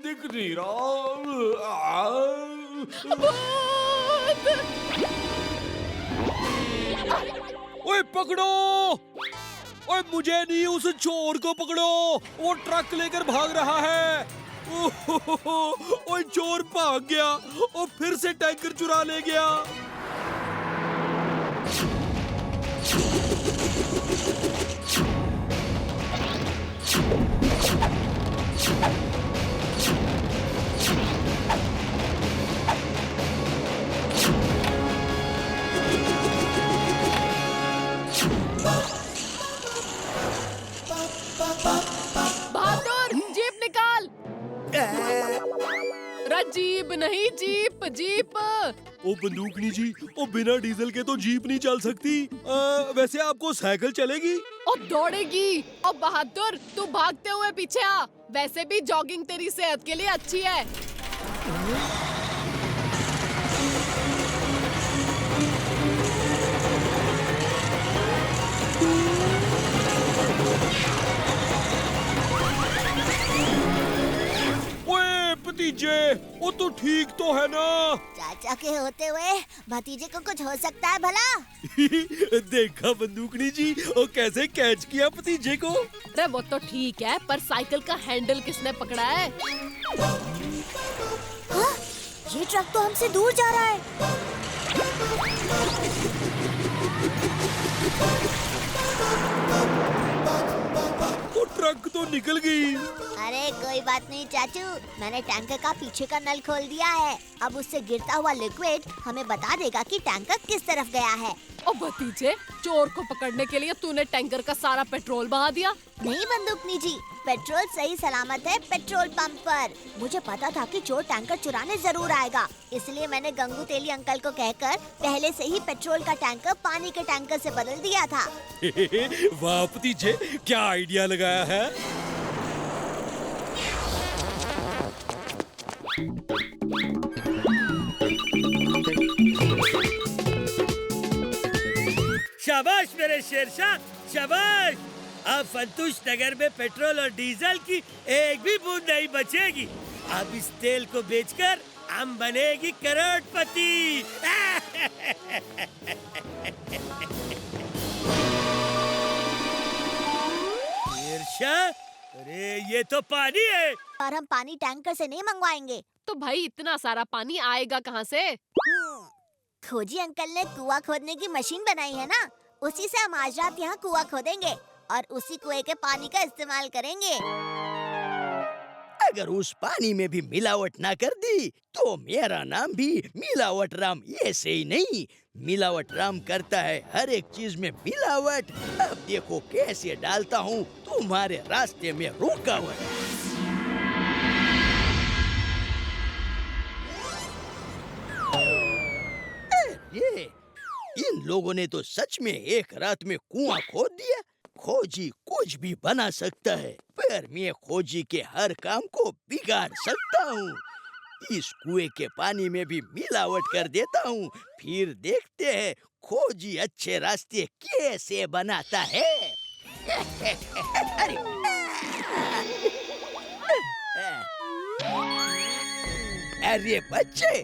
दिख नहीं रहा। ओए पकड़ो! ओए मुझे नहीं, उस चोर को पकड़ो! वो ट्रक लेकर भाग रहा है। ओए चोर भाग गया और फिर से टैंकर चुरा ले गया। बहादुर, जीप निकाल। जीप नहीं, जीप जीप। ओ बंदूकनी जी, ओ बिना डीजल के तो जीप नहीं चल सकती। वैसे आपको साइकिल चलेगी? और दौड़ेगी। और बहादुर, तू भागते हुए पीछे आ। वैसे भी जॉगिंग तेरी सेहत के लिए अच्छी है। ओए भतीजे, ओ तू ठीक तो है ना? चाचा के होते हुए भतीजे को कुछ हो सकता है भला? देखा बंदूकनी जी, ओ कैसे कैच किया भतीजे को। अरे वो तो ठीक है, पर साइकिल का हैंडल किसने पकड़ा है? हाँ, ये ट्रक तो हमसे दूर जा रहा है। वो ट्रक तो निकल गई। अरे कोई बात नहीं चाचू, मैंने टैंकर का पीछे का नल खोल दिया है। अब उससे गिरता हुआ लिक्विड हमें बता देगा कि टैंकर किस तरफ गया है। और भतीजे, चोर को पकड़ने के लिए तूने टैंकर का सारा पेट्रोल बहा दिया। नहीं बंदूकनी जी, पेट्रोल सही सलामत है पेट्रोल पंप पर। मुझे पता था कि चोर टैंकर चुराने जरूर आएगा, इसलिए मैंने गंगू तेली अंकल को कहकर पहले से ही पेट्रोल का टैंकर पानी के टैंकर से बदल दिया था। वाह भतीजे, क्या आइडिया लगाया है। शाबाश मेरे शेरशाह, शाबाश। अब फंतुश नगर में पेट्रोल और डीजल की एक भी बूंद नहीं बचेगी। अब इस तेल को बेचकर हम बनेगी करोड़पति। शेरशाह, अरे ये तो पानी है। और हम पानी टैंकर से नहीं मंगवाएंगे। तो भाई इतना सारा पानी आएगा कहाँ से? खोजी अंकल ने कुआं खोदने की मशीन बनाई है ना, उसी से हम आज रात यहाँ कुआं खोदेंगे और उसी कुएं के पानी का इस्तेमाल करेंगे। अगर उस पानी में भी मिलावट ना कर दी तो मेरा नाम भी मिलावट राम ऐसे ही नहीं, मिलावट राम करता है हर एक चीज में मिलावट। अब देखो कैसे डालता हूँ तुम्हारे रास्ते में रुकावट। ये इन लोगों ने तो सच में एक रात में कुआं खोद दिया। खोजी कुछ भी बना सकता है, पर मैं खोजी के हर काम को बिगाड़ सकता हूँ। इस कुएं के पानी में भी मिलावट कर देता हूँ, फिर देखते हैं खोजी अच्छे रास्ते कैसे बनाता है। अरे अरे बच्चे,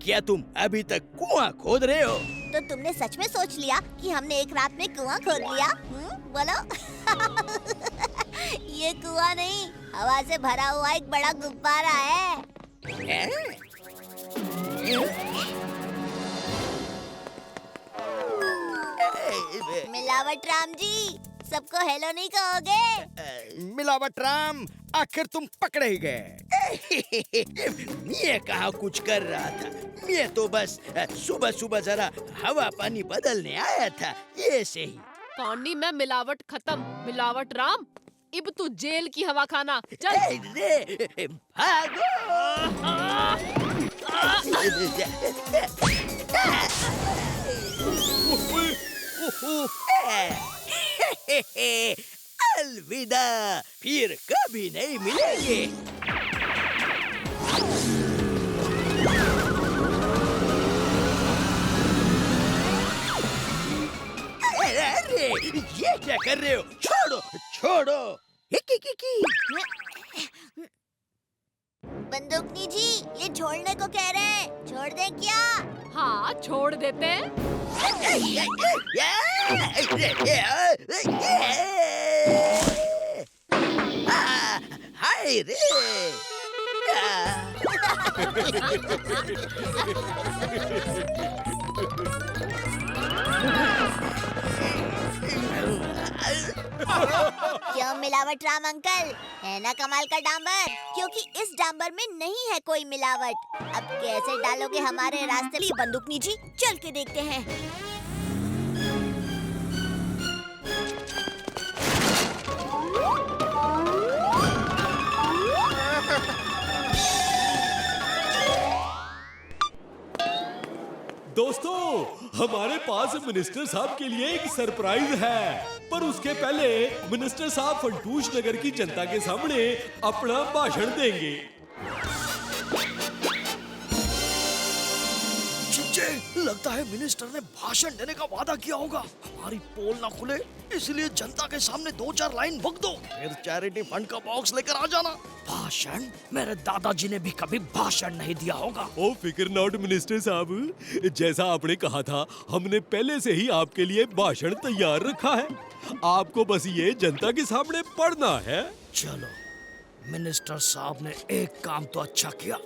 क्या तुम अभी तक कुआं खोद रहे हो? तो तुमने सच में सोच लिया कि हमने एक रात में कुआं खोद लिया? बोलो। ये कुआं नहीं, हवा से भरा हुआ एक बड़ा गुब्बारा है। मिलावट राम जी, सबको हेलो नहीं कहोगे? मिलावट राम, आखिर तुम पकड़े ही गए। मैं कहाँ कुछ कर रहा था, मैं तो बस सुबह सुबह जरा हवा पानी बदलने आया था, ऐसे ही। पानी में मिलावट खत्म। मिलावट राम, अब तू जेल की हवा खाना। चल। रे, भागो! अलविदा, फिर कभी नहीं मिलेंगे। अरे ये क्या कर रहे हो? छोड़ो छोड़ो। बंदूकनी जी, ये छोड़ने को कह रहे हैं, छोड़ दें क्या? हाँ, छोड़ देते हैं। हाय रे। क्यों मिलावट राम अंकल, है ना कमाल का डांबर? क्योंकि इस डांबर में नहीं है कोई मिलावट। अब कैसे डालोगे हमारे रास्ते में? बंदूकनी जी, चल के देखते हैं। दोस्तों, हमारे पास मिनिस्टर साहब के लिए एक सरप्राइज है, पर उसके पहले मिनिस्टर साहब फंटूश नगर की जनता के सामने अपना भाषण देंगे। चिंचे, लगता है मिनिस्टर ने भाषण देने का वादा किया होगा। हमारी पोल ना खुले, इसलिए जनता के सामने 2-4 लाइन बक दो, फिर चैरिटी फंड का बॉक्स लेकर आ जाना। भाषण? मेरे दादाजी ने भी कभी भाषण नहीं दिया होगा। ओ फिकर नॉट मिनिस्टर साहब, जैसा आपने कहा था, हमने पहले से ही आपके लिए भाषण तैयार रखा है। आपको बस ये जनता के सामने पढ़ना है। चलो, मिनिस्टर साहब ने एक काम तो अच्छा किया।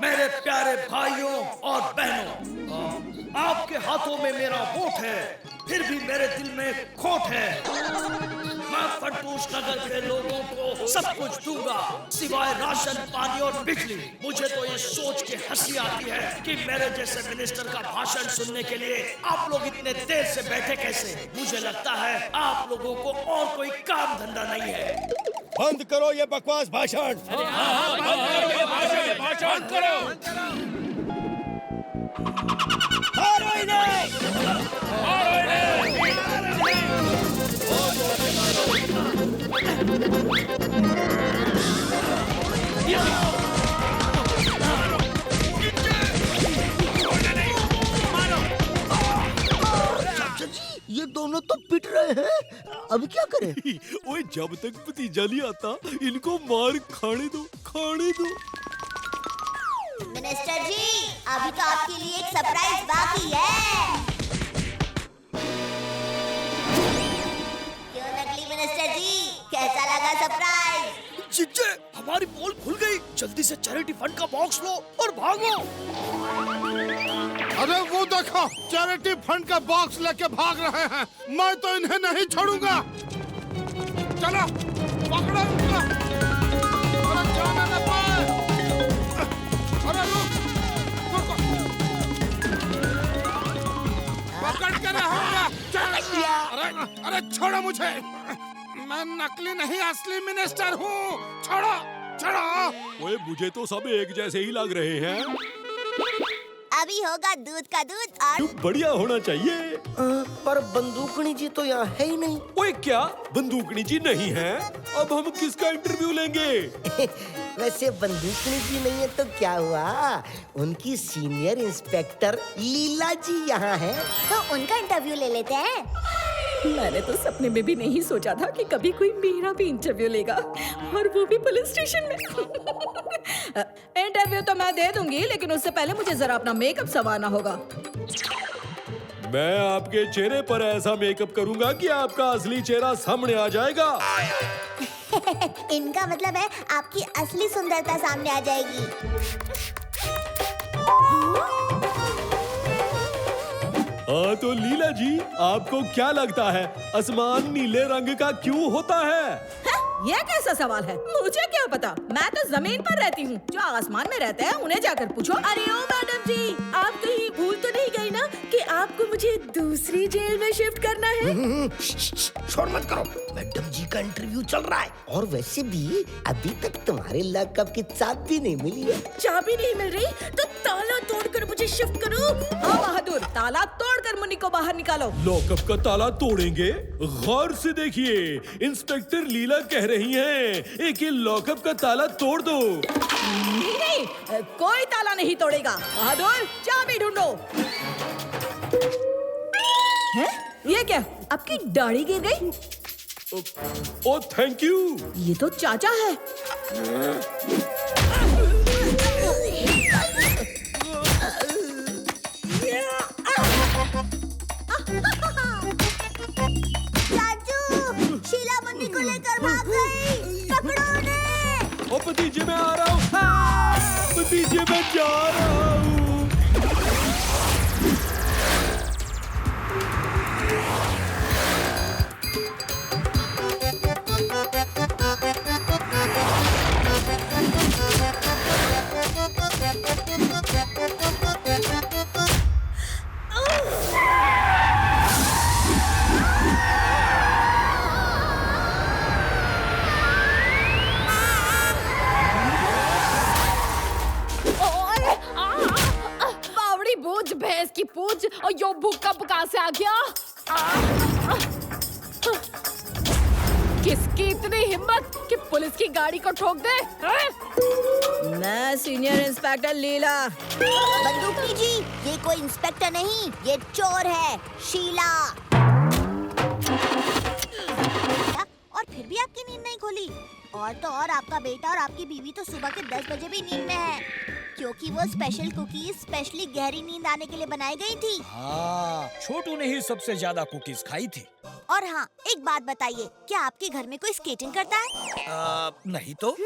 मेरे प्यारे भाइयों और बहनों, आपके हाथों में मेरा वोट है, फिर भी मेरे दिल में खोट है। मैं फंटूश नगर के लोगों को सब कुछ दूंगा, सिवाय राशन, पानी और बिजली। मुझे तो ये सोच के हंसी आती है कि मेरे जैसे मिनिस्टर का भाषण सुनने के लिए आप लोग इतने देर से बैठे कैसे? मुझे लगता है आप लोगों को और कोई काम धंधा नहीं है। बंद करो ये बकवास भाषण। भाषण करो। मारो इन्हें। ये दोनों तो पिट रहे हैं, अब क्या करें? ओए, जब तक भतीजा नहीं आता, इनको मार खाने दो, खाने दो। मिनिस्टर जी, अभी तो आपके लिए एक सरप्राइज बाकी है। क्यों नकली मिनिस्टर जी, कैसा लगा सरप्राइज? चिच्चे, हमारी पोल खुल गई। जल्दी से चैरिटी फंड का बॉक्स लो और भागो। अरे वो देखो, चैरिटी फंड का बॉक्स लेके भाग रहे हैं। मैं तो इन्हें नहीं छोड़ूंगा। चलो, पकड़ो इनको। अरे जाने न पाए। अरे रुक, रुको। पकड़ के रहूंगा। अरे छोड़ो मुझे। मैं नकली नहीं, असली मिनिस्टर हूँ। छोड़ो, छोड़ो। ओए, मुझे तो सब एक जैसे ही लग रहे हैं। अभी होगा दूध का दूध और बढ़िया होना चाहिए। पर बंदूकनी जी तो यहाँ है ही नहीं। ओए, क्या बंदूकनी जी नहीं है? अब हम किसका इंटरव्यू लेंगे? वैसे बंदूकनी जी नहीं है तो क्या हुआ, उनकी सीनियर इंस्पेक्टर लीला जी यहाँ है। तो उनका इंटरव्यू ले लेते हैं। मैंने तो सपने में भी नहीं सोचा था कि कभी कोई मेरा भी इंटरव्यू लेगा, और वो भी पुलिस स्टेशन में। इंटरव्यू तो मैं दे दूंगी, लेकिन उससे पहले मुझे जरा अपना मेकअप संवारना होगा। मैं आपके चेहरे पर ऐसा मेकअप करूंगा कि आपका असली चेहरा सामने आ जाएगा। इनका मतलब है आपकी असली सुंदरता सामने आ जाएगी। हाँ तो लीला जी, आपको क्या लगता है आसमान नीले रंग का क्यों होता है? ये कैसा सवाल है? मुझे क्या पता, मैं तो जमीन पर रहती हूँ। जो आसमान में रहते हैं उन्हें जाकर पूछो। अरे ओ मैडम जी, आप कहीं भूल तो नहीं गई ना कि आपको मुझे दूसरी जेल में शिफ्ट करना है? शोर मत करो, मैडम जी का इंटरव्यू चल रहा है। और वैसे भी अभी तक तुम्हारे लॉकअप की चाबी नहीं मिली है। चाबी नहीं मिल रही तो ताला तोड़कर मुझे शिफ्ट करो। हाँ बहादुर, ताला तोड़कर मुन्नी को बाहर निकालो। लॉकअप का ताला तोड़ेंगे? गौर से देखिए, इंस्पेक्टर लीला कह रही हैं, एक ये लॉकअप का ताला तोड़ दो। नहीं, कोई ताला नहीं तोड़ेगा। बहादुर, चाबी ढूंढो। हैं? ये क्या? आपकी दाढ़ी गिर गई? ओ थैंक यू। ये तो चाचा है। चाचू, शीला बंदी को लेकर भाग गई। पकड़ो उन्हें। ओ भतीजे मैं आ रहा हूँ। भतीजे मैं जा रहा हूँ। बावड़ी बूझ भैंस की पूछ और यो भूखा कहाँ से आ गया? किसकी इतनी हिम्मत कि पुलिस की गाड़ी को ठोक दे? मैं सीनियर इंस्पेक्टर लीला। बंदूकनी जी, ये कोई इंस्पेक्टर नहीं, ये चोर है, शीला। और फिर भी आपकी नींद नहीं खोली? और तो और आपका बेटा और आपकी बीवी तो सुबह के 10 बजे भी नींद में है, क्योंकि वो स्पेशल कुकीज स्पेशली गहरी नींद आने के लिए बनाई गई थी। हाँ, छोटू ने ही सबसे ज्यादा कुकीज खाई थी। और हाँ, एक बात बताइए, क्या आपके घर में कोई स्केटिंग करता है? नहीं तो।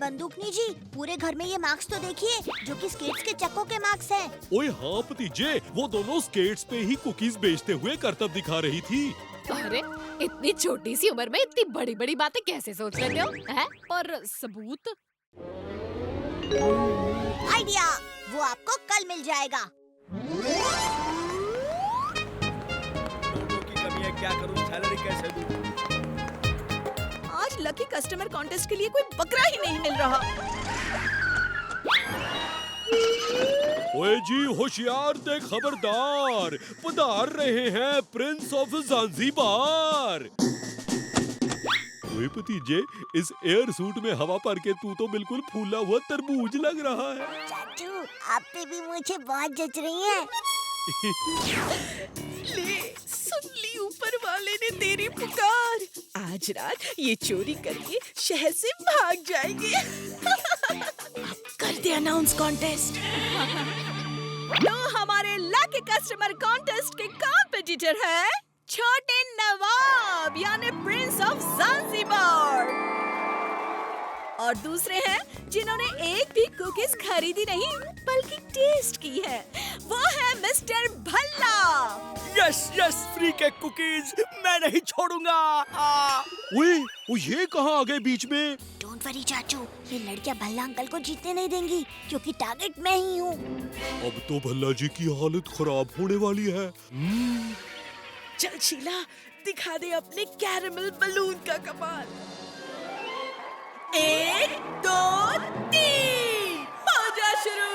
बंदूकनी जी, पूरे घर में ये मार्क्स तो देखिए, जो कि स्केट्स के चक्कों के मार्क्स हैं। ओए हाँ भतीजे, वो दोनों स्केट्स पे ही कुकीज बेचते हुए करतब दिखा रही थी। अरे इतनी छोटी सी उम्र में इतनी बड़ी बड़ी बातें कैसे सोच लेते हो? हैं? पर सबूत? आइडिया, वो आपको कल मिल जाएगा। की कमी है, क्या करूं, सैलरी कैसे दूं? आज लकी कस्टमर कॉन्टेस्ट के लिए कोई बकरा ही नहीं मिल रहा। ओए जी होशियार दे खबरदार, पधार रहे हैं प्रिंस ऑफ ज़ांज़ीबार। ओए भतीजे, इस एयर सूट में हवा भर के तू तो बिल्कुल फूला हुआ तरबूज लग रहा है। चाचू, आप पे भी मुझे बहुत जच रही है। ले, सुन ली ऊपर वाले ने तेरी पुकार। आज रात ये चोरी करके शहर से भाग जाएंगे। अब कर दे अनाउंस कॉन्टेस्ट। तो हमारे लकी कस्टमर कॉन्टेस्ट के कॉम्पिटिटर है छोटे नवाब यानी प्रिंस ऑफ ज़ांज़ीबार। और दूसरे हैं जिन्होंने एक भी कुकीज खरीदी नहीं बल्कि टेस्ट की है, वो है mister Bhalla. Yes yes, free के कुकीज मैं नहीं छोड़ूंगा। ओए, वो ये कहाँ आ गए बीच में? डोंट वरी चाचू, ये लड़कियां भल्ला अंकल को जीतने नहीं देंगी, क्योंकि टारगेट मैं ही हूँ। अब तो भल्ला जी की हालत खराब होने वाली है। चल शीला, दिखा दे अपने कैरेमल बलून का कमाल। 1 2 3 हो जा शुरू।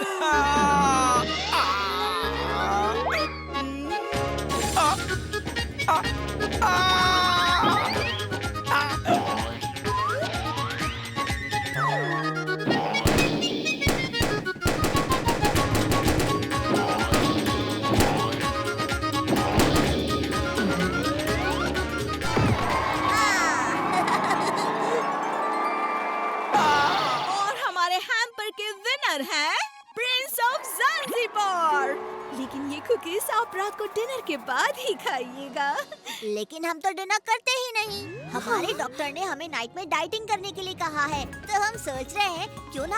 और हमारे हैम्पर के विनर हैं प्रिंस ऑफ ज़ांज़ीबार। लेकिन ये कुकीज आप रात को डिनर के बाद ही खाइएगा। लेकिन हम तो डिनर करते ही नहीं। हमारे डॉक्टर ने हमें नाइट में डाइटिंग करने के लिए कहा है, तो हम सोच रहे हैं क्यों ना